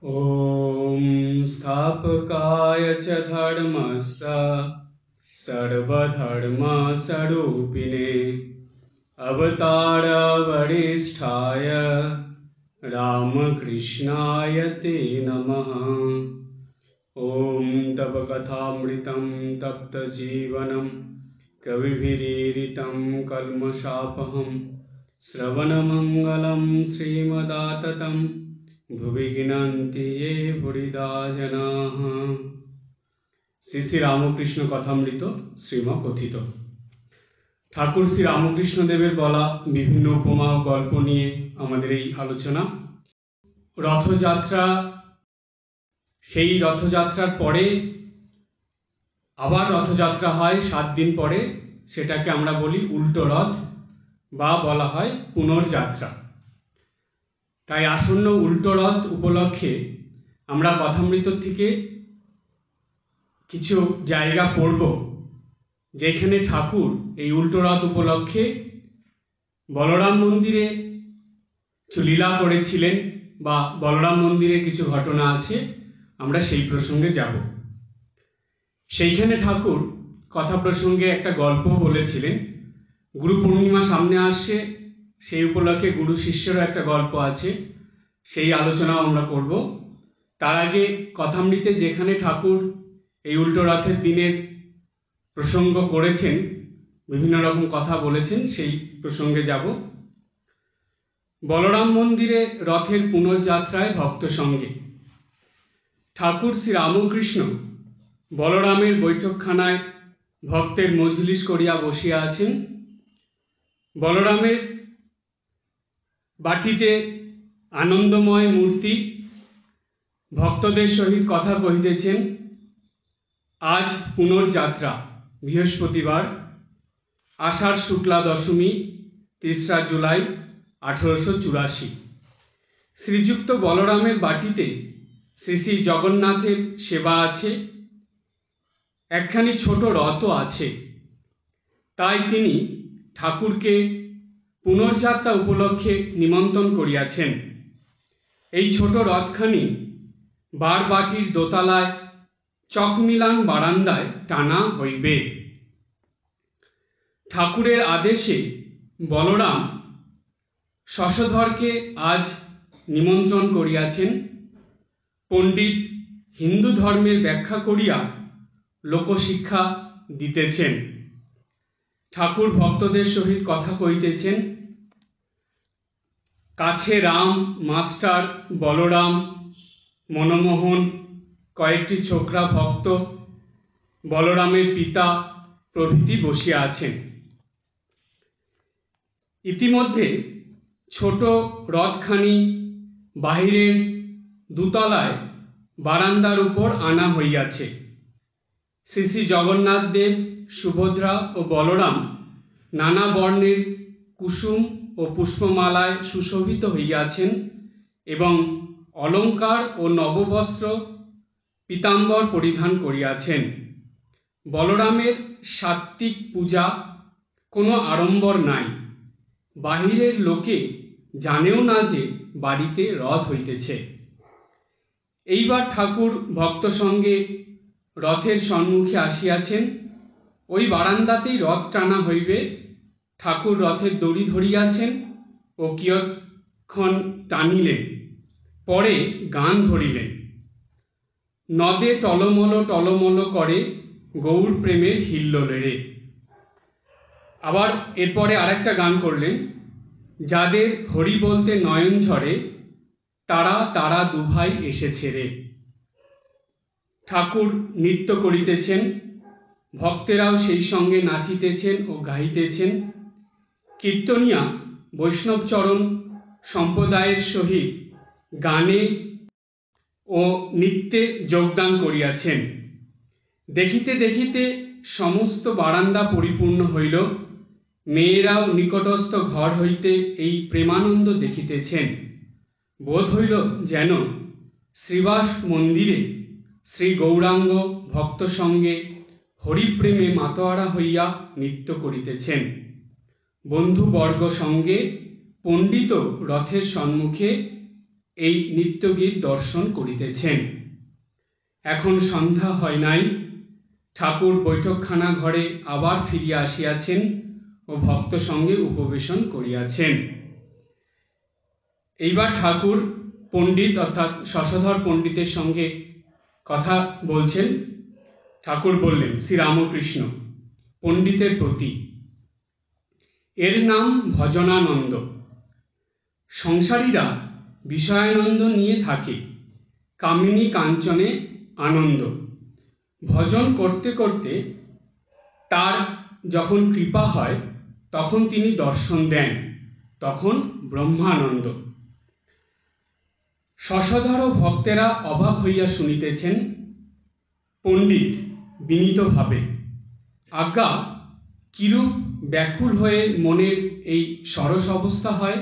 ॐ स्थापकाय च धर्मस्य सर्वधर्मस्वरूपिणे अवतारवरिष्ठाय रामकृष्णाय ते नमः। ॐ तव कथामृतं तप्तजीवनं कविभिरीडितं कल्मषापहं श्रवणमङ्गलं श्रीमदाततं भुवि गिनन्ति ये बुरिदा जनाः। শ্রী শ্রী রামকৃষ্ণ কথামৃত শ্রীম কথিত। ঠাকুর শ্রী রামকৃষ্ণদেবের বলা বিভিন্ন উপমা ও গল্প নিয়ে আমাদের এই আলোচনা। রথযাত্রা, সেই রথযাত্রার পরে আবার রথযাত্রা হয় 7 দিন পরে, সেটাকে আমরা বলি উল্টো রথ বা বলা হয় পুনর্যাত্রা। তাই আসন্ন উল্টো রথ উপলক্ষে আমরা কথামৃত থেকে কিছু জায়গা পড়ব যেখানে ঠাকুর এই উল্টো রথ উপলক্ষে বলরাম মন্দিরে কিছু লীলা করেছিলেন বা বলরাম মন্দিরে কিছু ঘটনা আছে, আমরা সেই প্রসঙ্গে যাব। সেইখানে ঠাকুর কথা প্রসঙ্গে একটা গল্প বলেছিলেন। গুরু পূর্ণিমা সামনে আসছে, সেই উপলক্ষে গুরু শিষ্যেরও একটা গল্প আছে, সেই আলোচনাও আমরা করব। তার আগে কথামৃতে যেখানে ঠাকুর এই উল্টো রথের দিনের প্রসঙ্গ করেছেন, বিভিন্ন রকম কথা বলেছেন, সেই প্রসঙ্গে যাব। বলরাম মন্দিরে রথের পুনর্যাত্রায় ভক্ত সঙ্গে ঠাকুর শ্রী রামকৃষ্ণ বলরামের বৈঠকখানায় ভক্তের মজলিস করিয়া বসিয়া আছেন। বলরামের বাটিতে আনন্দময় মূর্তি ভক্তদের সহিত কথা কহিতেছেন। আজ পুনর্যাত্রা, বৃহস্পতিবার, আষাঢ় শুক্লা দশমী, 3রা জুলাই 1884। শ্রীযুক্ত বলরামের বাটিতে শ্রী শ্রী জগন্নাথের সেবা আছে, একখানি ছোট রথও আছে। তাই তিনি ঠাকুরকে পুনর্যাত্রা উপলক্ষে নিমন্ত্রণ করিয়াছেন। এই ছোট রথখানি বারবাটির দোতলায় চকমিলান বারান্দায় টানা হইবে। ঠাকুরের আদেশে বলরাম শশধরকে আজ নিমন্ত্রণ করিয়াছেন। পণ্ডিত হিন্দু ধর্মের ব্যাখ্যা করিয়া লোকশিক্ষা দিতেছেন। ঠাকুর ভক্তদের সহিত কথা কহিতেছেন। কাছে রাম, মাস্টার, বলরাম, মনমোহন, কয়েকটি ছোকরা ভক্ত, বলরামের পিতা প্রভৃতি বসিয়া আছেন। ইতিমধ্যে ছোট রথখানি বাহিরের দুতলায় বারান্দার উপর আনা হইয়াছে। শ্রী শ্রী জগন্নাথ দেব, সুভদ্রা ও বলরাম নানা বর্ণের কুসুম ও পুষ্পমালায় সুশোভিত হইয়াছেন এবং অলঙ্কার ও নববস্ত্র পীতাম্বর পরিধান করিয়াছেন। বলরামের সাত্ত্বিক পূজা, কোনো আড়ম্বর নাই। বাহিরের লোকে জানেও না যে বাড়িতে রথ হইতেছে। এইবার ঠাকুর ভক্ত সঙ্গে রথের সম্মুখে আসিয়াছেন। ওই বারান্দাতেই রথ টানা হইবে। ঠাকুর রথের দড়ি ধরিয়াছেন ও কিয়ৎক্ষণ টানিলেন, পরে গান ধরিলেন। নদে টলমল টলমল করে গৌর প্রেমের হিল্লোলে রে। আবার এরপরে আরেকটা গান করলেন। যাদের হরি বলতে নয়ন ঝরে, তারা তারা দুভাই এসেছে রে। ঠাকুর নৃত্য করিতেছেন, ভক্তেরাও সেই সঙ্গে নাচিতেছেন ও গাইতেছেন। কীর্তনিয়া বৈষ্ণবচরণ সম্প্রদায়ের সহিত গানে ও নৃত্যে যোগদান করিয়াছেন। দেখিতে দেখিতে সমস্ত বারান্দা পরিপূর্ণ হইল। মেয়েরাও নিকটস্থ ঘর হইতে এই প্রেমানন্দ দেখিতেছেন। বোধ হইল যেন শ্রীবাস মন্দিরে শ্রী গৌরাঙ্গ ভক্ত সঙ্গে হরিপ্রেমে মাতোয়ারা হইয়া নৃত্য করিতেছেন। বন্ধুবর্গ সঙ্গে পণ্ডিত রথের সম্মুখে এই নিত্যগীত দর্শন করিতেছেন। এখন সন্ধ্যা হয় নাই, ঠাকুর বৈঠকখানা ঘরে আবার ফিরিয়া আসিয়াছেন ও ভক্ত সঙ্গে উপবেশন করিয়াছেন। এইবার ঠাকুর পণ্ডিত অর্থাৎ শশধর পণ্ডিতের সঙ্গে কথা বলছেন। ঠাকুর বললেন, শ্রীরামকৃষ্ণ পণ্ডিতের প্রতি, এর নাম ভজনানন্দ। সংসারীরা বিষয়ানন্দ নিয়ে থাকে, কামিনী কাঞ্চনে আনন্দ। ভজন করতে করতে তার যখন কৃপা হয় তখন তিনি দর্শন দেন, তখন ব্রহ্মানন্দ। শশধর ভক্তেরা অবাক হইয়া শুনিতেছেন। পণ্ডিত বিনীতভাবে, আজ্ঞা, কিরূপ ব্যাকুল হয়ে মনের এই সরস অবস্থা হয়?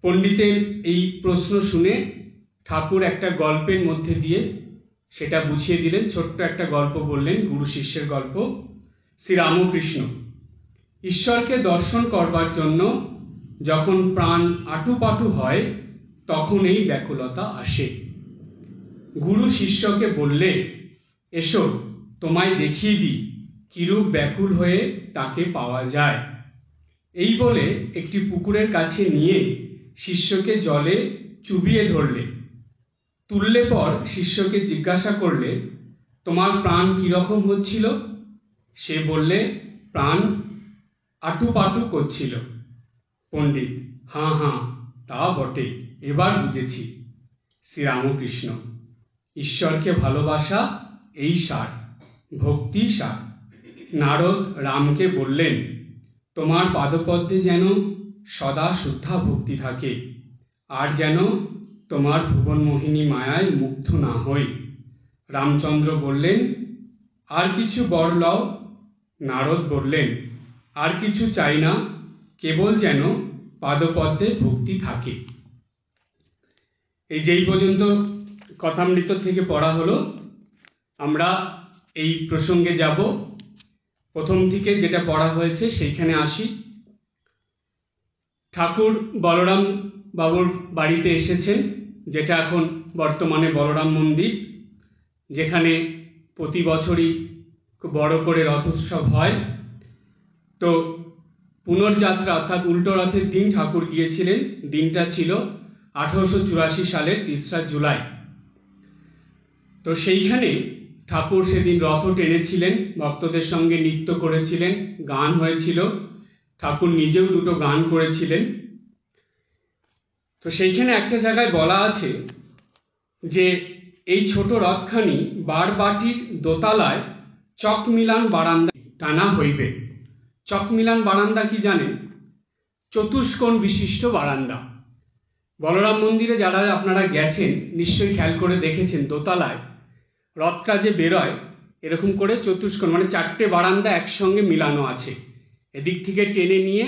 পণ্ডিতের এই প্রশ্ন শুনে ঠাকুর একটা গল্পের মধ্যে দিয়ে সেটা বুঝিয়ে দিলেন। ছোট্ট একটা গল্প বললেন, গুরু শিষ্যের গল্প। শ্রীরামকৃষ্ণ ঈশ্বরকে দর্শন করবার জন্য যখন প্রাণ আটুপাটু হয় তখন এই ব্যাকুলতা আসে। গুরু শিষ্যকে বললে, এসো তোমায় দেখিয়ে দিই কিরূপ ব্যাকুল হয়ে তাকে পাওয়া যায়। এই বলে একটি পুকুরের কাছে নিয়ে শিষ্যকে জলে চুবিয়ে ধরলে। তুললে পর শিষ্যকে জিজ্ঞাসা করলে, তোমার প্রাণ কীরকম হচ্ছিল? সে বললে, প্রাণ আটুপাটু করছিল। পণ্ডিত, হাঁ হাঁ, তা বটে, এবার বুঝেছি। শ্রীরামকৃষ্ণ, ঈশ্বরকে ভালোবাসা এই সার, ভক্তি সার। নারদ রামকে বললেন, তোমার পাদপদ্মে যেন সদা শুদ্ধা ভক্তি থাকে, আর যেন তোমার ভুবনমোহিনী মায়ায় মুগ্ধ না হই। রামচন্দ্র বললেন, আর কিছু বর লও। নারদ বললেন, আর কিছু চাই না, কেবল যেন পাদপদ্মে ভক্তি থাকে। এই যেই পর্যন্ত কথামৃত থেকে পড়া হলো, আমরা এই প্রসঙ্গে যাব। প্রথম থেকে যেটা পড়া হয়েছে সেইখানে আসি। ঠাকুর বলরাম বাবুর বাড়িতে এসেছেন, যেটা এখন বর্তমানে বলরাম মন্দির, যেখানে প্রতি বছরই খুব বড় করে রথোৎসব হয়। তো পুনর্যাত্রা অর্থাৎ উল্টো রথের দিন ঠাকুর গিয়েছিলেন। দিনটা ছিল 1884 সালের 3রা জুলাই। তো সেইখানে ঠাকুর সেদিন রথও টেনেছিলেন, ভক্তদের সঙ্গে নৃত্য করেছিলেন, গান হয়েছিল, ঠাকুর নিজেও দুটো গান করেছিলেন। তো সেইখানে একটা জায়গায় বলা আছে যে এই ছোট রথখানি বারবাটির দোতলায় চকমিলান বারান্দা টানা হইবে। চকমিলান বারান্দা কি জানেন? চতুষ্কোণ বিশিষ্ট বারান্দা। বলরাম মন্দিরে যারা আপনারা গেছেন নিশ্চয়ই খেয়াল করে দেখেছেন, দোতলায় রথটা যে বেরোয় এরকম করে চতুষ্কোণ, মানে 4টে বারান্দা একসঙ্গে মিলানো আছে। এদিক থেকে টেনে নিয়ে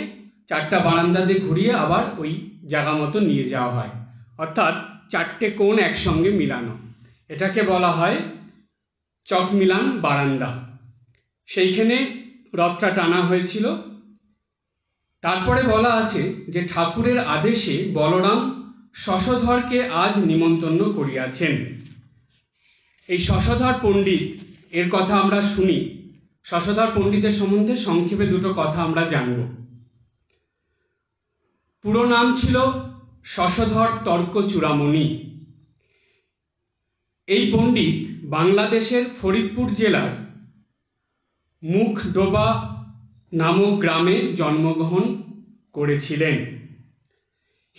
4টা বারান্দা দিয়ে ঘুরিয়ে আবার ওই জায়গা মতো নিয়ে যাওয়া হয়, অর্থাৎ 4টে কোণ একসঙ্গে মিলানো। এটাকে বলা হয় চকমিলান বারান্দা। সেইখানে রথটা টানা হয়েছিল। তারপরে বলা আছে যে ঠাকুরের আদেশে বলরাম শশধরকে আজ নিমন্ত্রণ করিয়াছেন। এই শশধর পণ্ডিত এর কথা আমরা শুনি। শশধর পণ্ডিতের সম্বন্ধে সংক্ষেপে দুটো কথা আমরা জানব। পুরো নাম ছিল শশধর তর্ক চূড়ামণি। এই পণ্ডিত বাংলাদেশের ফরিদপুর জেলার মুখডোবা নামক গ্রামে জন্মগ্রহণ করেছিলেন।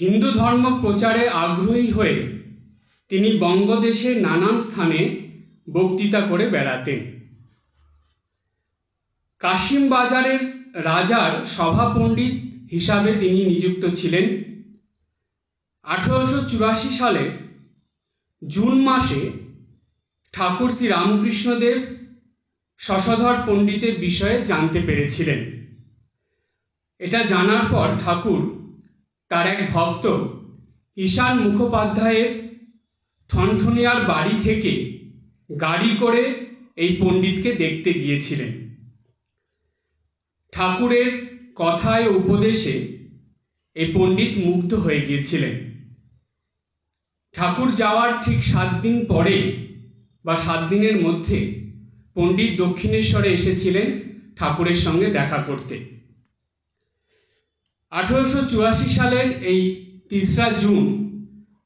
হিন্দু ধর্ম প্রচারে আগ্রহী হয়ে তিনি বঙ্গদেশের নানান স্থানে বক্তৃতা করে বেড়াতেন। কাশিম বাজারের রাজার সভা পণ্ডিত হিসাবে তিনি নিযুক্ত ছিলেন। 1884 সালে জুন মাসে ঠাকুর শ্রী রামকৃষ্ণদেব শশধর পণ্ডিতের বিষয়ে জানতে পেরেছিলেন। এটা জানার পর ঠাকুর তার এক ভক্ত ঈশান মুখোপাধ্যায়ের ঠনঠনিয়ার বাড়ি থেকে গাড়ি করে এই পণ্ডিতকে দেখতে গিয়েছিলেন। ঠাকুরের কথায় উপদেশে এই পণ্ডিত মুগ্ধ হয়ে গিয়েছিলেন। ঠাকুর যাওয়ার ঠিক 7 দিন পরে বা 7 দিনের মধ্যে পণ্ডিত দক্ষিণেশ্বরে এসেছিলেন ঠাকুরের সঙ্গে দেখা করতে। 1884 সালের এই 3রা জুন,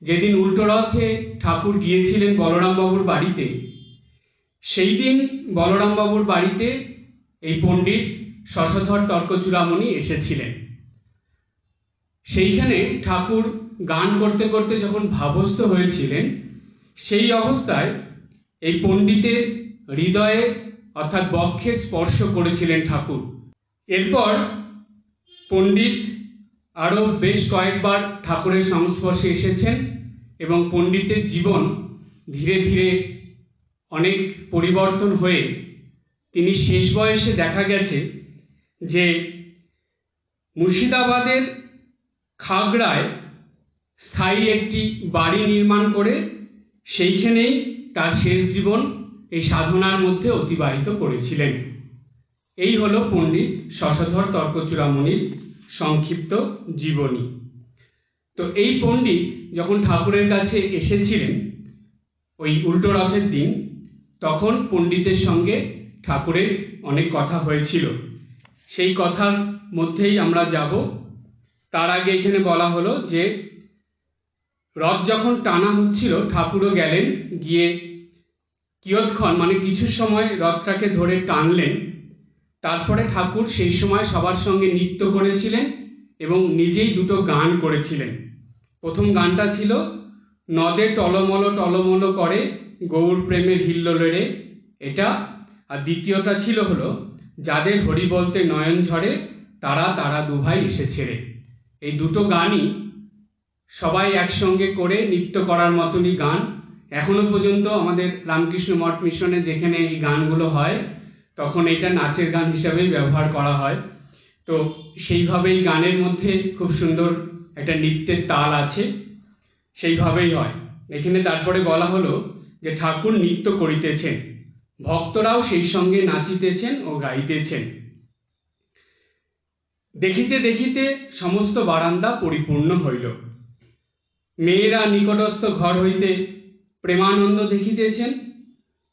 যেদিন উল্টো রথে ঠাকুর গিয়েছিলেন বলরামবাবুর বাড়িতে, সেই দিন বলরামবাবুর বাড়িতে এই পণ্ডিত শশধর তর্কচূড়ামণি এসেছিলেন। সেইখানে ঠাকুর গান করতে করতে যখন ভাবস্থ হয়েছিলেন, সেই অবস্থায় এই পণ্ডিতের হৃদয়ে অর্থাৎ বক্ষে স্পর্শ করেছিলেন ঠাকুর। এরপর পণ্ডিত আরও বেশ কয়েকবার ঠাকুরের সংস্পর্শে এসেছেন এবং পণ্ডিতের জীবন ধীরে ধীরে অনেক পরিবর্তন হয়ে তিনি শেষ বয়সে দেখা গেছে যে মুর্শিদাবাদের খাগড়ায় স্থায়ী একটি বাড়ি নির্মাণ করে সেইখানেই তার শেষ জীবন এই সাধনার মধ্যে অতিবাহিত করেছিলেন। এই হলো পণ্ডিত শশধর তর্কচূড়ামণির সংক্ষিপ্ত জীবনী। তো এই পণ্ডিত যখন ঠাকুরের কাছে এসেছিলেন ওই উল্টো রথের দিন, তখন পণ্ডিতের সঙ্গে ঠাকুরের অনেক কথা হয়েছিল। সেই কথার মধ্যেই আমরা যাব। তার আগে এখানে বলা হলো যে রথ যখন টানা হচ্ছিল, ঠাকুরও গেলেন, গিয়ে কিয়ৎক্ষণ মানে কিছু সময় রথটাকে ধরে টানলেন। তারপরে ঠাকুর সেই সময় সবার সঙ্গে নৃত্য করেছিলেন এবং নিজেই 2টো গান করেছিলেন। প্রথম গানটা ছিল নদে টলমল টলমল করে গৌর প্রেমের হিল্লোলে রে, এটা। আর দ্বিতীয়টা ছিল হলো যাদের হরি বলতে নয়ন ঝরে তারা তারা দুভাই এসেছে রে। এই 2টো গানই সবাই একসঙ্গে করে নৃত্য করার মতনই গান। এখনও পর্যন্ত আমাদের রামকৃষ্ণ মঠ মিশনে যেখানে এই গানগুলো হয়, তখন এটা নাচের গান হিসাবেই ব্যবহার করা হয়। তো সেইভাবেই গানের মধ্যে খুব সুন্দর একটা নৃত্যের তাল আছে, সেইভাবেই হয়। এখানে তারপরে বলা হলো যে ঠাকুর নৃত্য করিতেছেন, ভক্তরাও সেই সঙ্গে নাচিতেছেন ও গাইতেছেন। দেখিতে দেখিতে সমস্ত বারান্দা পরিপূর্ণ হইল। মেয়েরা নিকটস্থ ঘর হইতে প্রেমানন্দ দেখিতেছেন।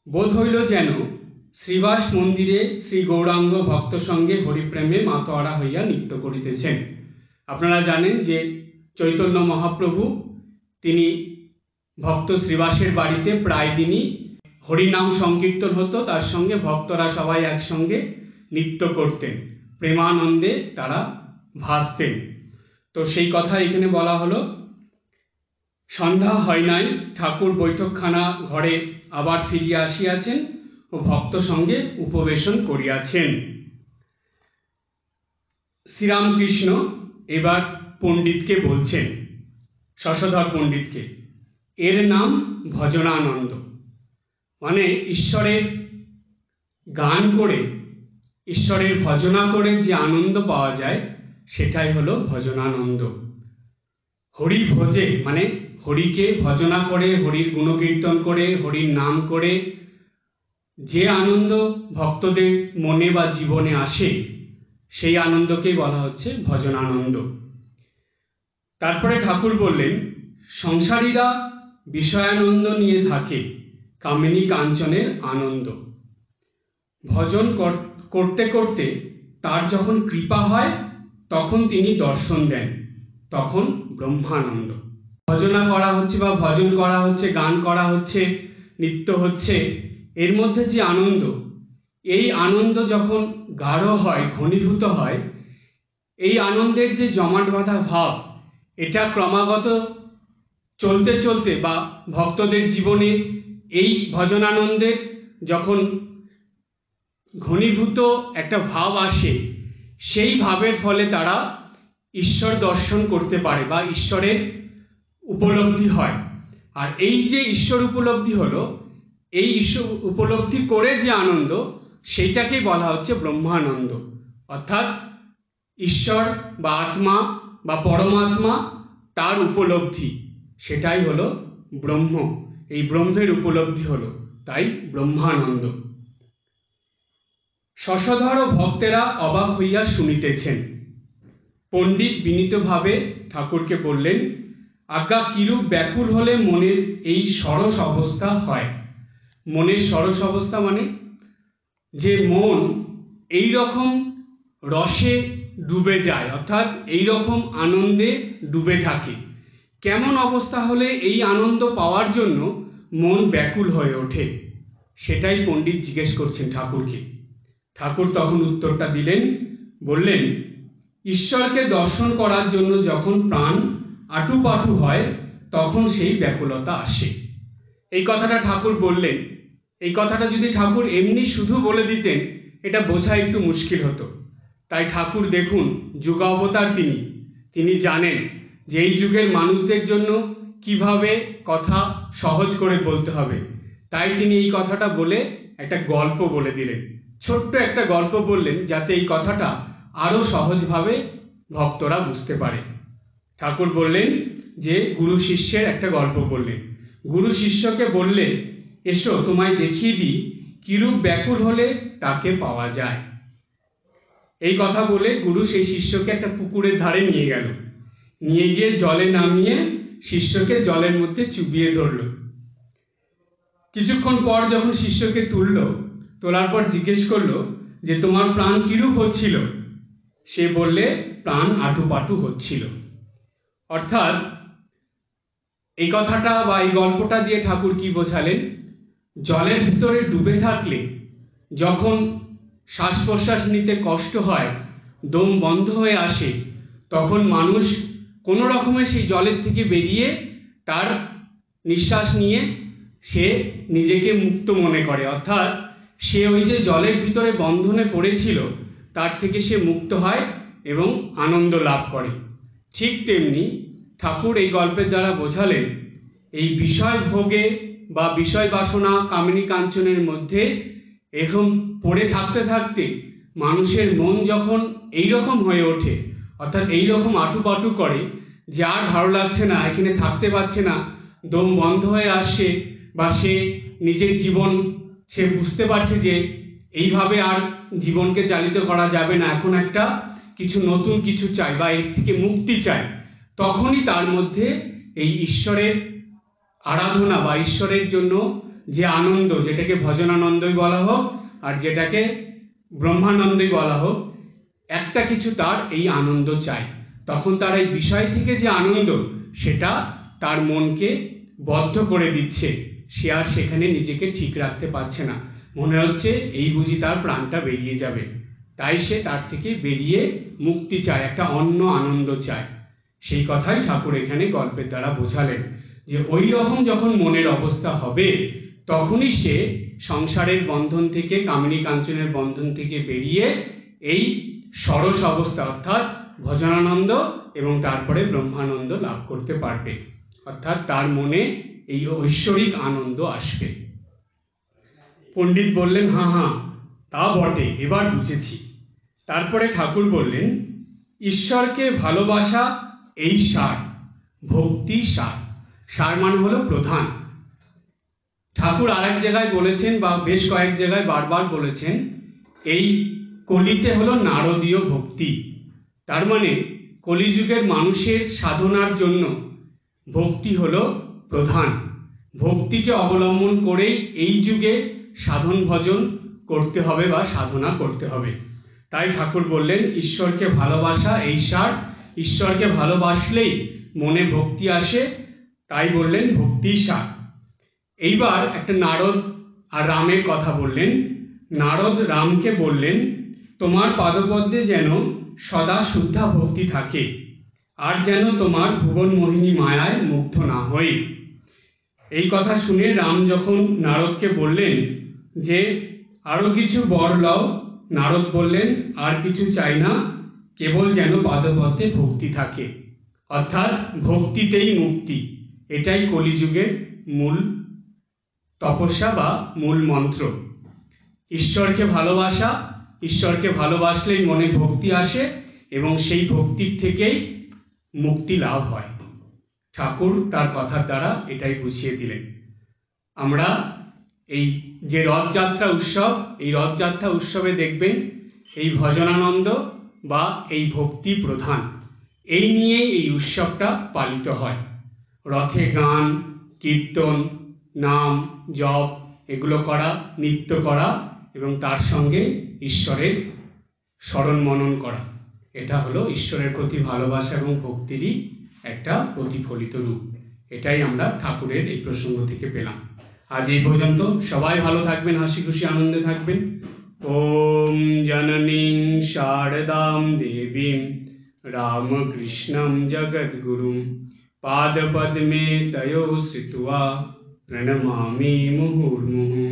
বোধ হইল যেন শ্রীবাস মন্দিরে শ্রী গৌরাঙ্গ ভক্ত সঙ্গে হরিপ্রেমে মাতোয়ারা হইয়া নৃত্য করিতেছেন। আপনারা জানেন যে চৈতন্য মহাপ্রভু তিনি ভক্ত শ্রীবাসের বাড়িতে প্রায় দিনই হরিনাম সংকীর্তন হতো, তার সঙ্গে ভক্তরা সবাই একসঙ্গে নৃত্য করতেন, প্রেমানন্দে তারা ভাসতেন। তো সেই কথা এখানে বলা হলো। সন্ধ্যা হয় নাই, ঠাকুর বৈঠকখানা ঘরে আবার ফিরিয়া আসিয়াছেন ও ভক্ত সঙ্গে উপবেশন করিয়াছেন। শ্রীরামকৃষ্ণ এবার পণ্ডিতকে বলছেন, শশধর পণ্ডিতকে, এর নাম ভজনানন্দ। মানে ঈশ্বরের গান করে, ঈশ্বরের ভজনা করে যে আনন্দ পাওয়া যায় সেটাই হলো ভজনানন্দ। হরি ভজে মানে হরিকে ভজনা করে, হরির গুণকীর্তন করে, হরির নাম করে যে আনন্দ ভক্তদের মনে বা জীবনে আসে, সেই আনন্দকেই বলা হচ্ছে ভজনানন্দ। তারপরে ঠাকুর বললেন, সংসারীরা বিষয়ানন্দ নিয়ে থাকে, কামিনী কাঞ্চনের আনন্দ। ভজন করতে করতে তার যখন কৃপা হয় তখন তিনি দর্শন দেন, তখন ব্রহ্মানন্দ। ভজনা করা হচ্ছে বা ভজন করা হচ্ছে, গান করা হচ্ছে, নৃত্য হচ্ছে, এর মধ্যে যে আনন্দ, এই আনন্দ যখন গাঢ় হয়, ঘনীভূত হয়, এই আনন্দের যে জমাট বাঁধা ভাব, এটা ক্রমাগত চলতে চলতে বা ভক্তদের জীবনে এই ভজনানন্দের যখন ঘনীভূত একটা ভাব আসে, সেই ভাবের ফলে তারা ঈশ্বর দর্শন করতে পারে বা ঈশ্বরের উপলব্ধি হয়। আর এই যে ঈশ্বর উপলব্ধি হলো, এই ঈশ্বর উপলব্ধি করে যে আনন্দ, সেইটাকেই বলা হচ্ছে ব্রহ্মানন্দ। অর্থাৎ ঈশ্বর বা আত্মা বা পরমাত্মা, তার উপলব্ধি, সেটাই হলো ব্রহ্ম। এই ব্রহ্মের উপলব্ধি হলো, তাই ব্রহ্মানন্দ। শশধর ভক্তেরা অবাক হইয়া শুনিতেছেন। পণ্ডিত বিনীতভাবে ঠাকুরকে বললেন, আজ্ঞা কিরূপ ব্যাকুল হলে মনের এই সরস অবস্থা হয়। মনের সরস অবস্থা মানে যে মন এই রকম রসে ডুবে যায়, অর্থাৎ এই রকম আনন্দে ডুবে থাকে। কেমন অবস্থা হলে এই আনন্দ পাওয়ার জন্য মন ব্যাকুল হয়ে ওঠে, সেটাই পণ্ডিত জিজ্ঞেস করছেন ঠাকুরকে। ঠাকুর তখন উত্তরটা দিলেন, বললেন, ঈশ্বরকে দর্শন করার জন্য যখন প্রাণ আটুপাটু হয় তখন সেই ব্যাকুলতা আসে। এই কথাটা ঠাকুর বললেন। এই কথাটা যদি ঠাকুর এমনি শুধু বলে দিতেন এটা বোঝা একটু মুশকিল হতো। তাই ঠাকুর দেখুন যুগাবতার তিনি জানেন যে এই যুগের মানুষদের জন্য কিভাবে কথা সহজ করে বলতে হবে। তাই তিনি এই কথাটা বলে একটা গল্প বলে দিলেন, ছোট্ট একটা গল্প বললেন, যাতে এই কথাটা আরও সহজভাবে ভক্তরা বুঝতে পারে। ঠাকুর বললেন যে গুরু শিষ্যের একটা গল্প বললেন। গুরু শিষ্যকে বললে, এসো তোমায় দেখিয়ে দিই কিরূপ ব্যাকুল হলে তাকে পাওয়া যায়। এই কথা বলে গুরু সেই শিষ্যকে একটা পুকুরের ধারে নিয়ে গেল। নিয়ে গিয়ে জলে নামিয়ে শিষ্যকে জলের মধ্যে চুবিয়ে ধরল। কিছুক্ষণ পর যখন শিষ্যকে তোলার পর জিজ্ঞেস করলো যে তোমার প্রাণ কিরূপ হচ্ছিল। সে বললে প্রাণ আটুপাটু হচ্ছিল। অর্থাৎ এই কথাটা বা এই গল্পটা দিয়ে ঠাকুর কি বোঝালেন, জলের ভিতরে ডুবে থাকলে যখন শ্বাস প্রশ্বাস নিতে কষ্ট হয়, দম বন্ধ হয়ে আসে, তখন মানুষ কোনো রকমে সেই জলের থেকে বেরিয়ে তার নিঃশ্বাস নিয়ে সে নিজেকে মুক্ত মনে করে, অর্থাৎ সে ওই যে জলের ভিতরে বন্ধনে পড়েছিল তার থেকে সে মুক্ত হয় এবং আনন্দ লাভ করে। ঠিক তেমনি ঠাকুর এই গল্পের দ্বারা বোঝালেন এই বিষয় ভোগে বা বিষয় বাসনা কামিনী কাঞ্চনের মধ্যে এরকম পড়ে থাকতে থাকতে মানুষের মন যখন এই রকম হয়ে ওঠে, অর্থাৎ এই রকম আটুপাটু করে যে আর ভালো লাগছে না, এখানে থাকতে পারছে না, দম বন্ধ হয়ে আসছে, বা সে নিজের জীবন সে বুঝতে পারছে যে এইভাবে আর জীবনকে চালিত করা যাবে না, এখন একটা কিছু নতুন কিছু চাই বা এর থেকে মুক্তি চাই, তখনই তার মধ্যে এই ঈশ্বরের আরাধনা বা ঈশ্বরের জন্য যে আনন্দ, যেটাকে ভজনানন্দই বলা হোক আর যেটাকে ব্রহ্মানন্দই বলা হোক, একটা কিছু তার এই আনন্দ চাই। তখন তার এই বিষয় থেকে যে আনন্দ, সেটা তার মনকে বদ্ধ করে দিচ্ছে। সে আর সেখানে নিজেকে ঠিক রাখতে পারছে না, মনে হচ্ছে এই বুঝি তার প্রাণটা বেরিয়ে যাবে। তাই সে তার থেকে বেরিয়ে মুক্তি চায়, একটা অন্য আনন্দ চায়। সেই কথাই ঠাকুর এখানে গল্পের দ্বারা বোঝালেন যে ওই রকম যখন মনের অবস্থা হবে তখনই সে সংসারের বন্ধন থেকে, কামিনী কাঞ্চনের বন্ধন থেকে বেরিয়ে এই সরস অবস্থা অর্থাৎ ভজনানন্দ এবং তারপরে ব্রহ্মানন্দ লাভ করতে পারবে, অর্থাৎ তার মনে এই ঐশ্বরিক আনন্দ আসবে। পণ্ডিত বললেন, হ্যাঁ তা বটে, এবার বুঝেছি। তারপরে ঠাকুর বললেন, ঈশ্বরকে ভালোবাসা এই সার, ভক্তি সার। সার মানে হলো প্রধান। ঠাকুর আর এক জায়গায় বলেছেন বা বেশ কয়েক জায়গায় বারবার বলেছেন, এই কলিতে হলো নারদীয় ভক্তি। তার মানে কলিযুগের মানুষের সাধনার জন্য ভক্তি হলো প্রধান। ভক্তিকে অবলম্বন করেই এই যুগে সাধন ভজন করতে হবে বা সাধনা করতে হবে। তাই ঠাকুর বললেন, ঈশ্বরকে ভালোবাসা এই সার, ঈশ্বরকে ভালোবাসলেই মনে ভক্তি আসে, তাই বললেন ভক্তিই সার। এইবার একটা নারদ আর রামের কথা বললেন। নারদ রামকে বললেন, তোমার পাদপদ্মে যেন সদা শুদ্ধা ভক্তি থাকে, আর যেন তোমার ভুবন মোহিনী মায়ায় মুগ্ধ না হই। এই কথা শুনে রাম যখন নারদকে বললেন যে আরও কিছু বর লও, নারদ বললেন, আর কিছু চাই না, কেবল যেন পাদপদ্মে ভক্তি থাকে, অর্থাৎ ভক্তিতেই মুক্তি। এটাই কলিযুগের মূল তপস্যা বা মূল মন্ত্র। ঈশ্বরকে ভালোবাসা, ঈশ্বরকে ভালোবাসলেই মনে ভক্তি আসে এবং সেই ভক্তির থেকেই মুক্তি লাভ হয়। ঠাকুর তার কথার দ্বারা এটাই বুঝিয়ে দিলেন। আমরা এই যে রথযাত্রা উৎসব, এই রথযাত্রা উৎসবে দেখবেন এই ভজনানন্দ বা এই ভক্তি প্রধান, এই নিয়েই এই উৎসবটা পালিত হয়। রথে গান কীর্তন নাম জপ এগুলো করা, নিত্য করা এবং তার সঙ্গে ঈশ্বরের স্মরণ মনন করা, এটা হলো ঈশ্বরের প্রতি ভালোবাসা এবং ভক্তিরই একটা প্রতিফলিত রূপ। এটাই আমরা ঠাকুরের এই প্রসঙ্গ থেকে পেলাম। আজ এই পর্যন্ত। সবাই ভালো থাকবেন, হাসি খুশি আনন্দে থাকবেন। ওম জননীং শারদাং দেবীং রামকৃষ্ণং জগদ্গুরুং পাদপদ্মে তয়োঃ শ্রিত্বা প্রণমামি মুহুর্মুহুঃ।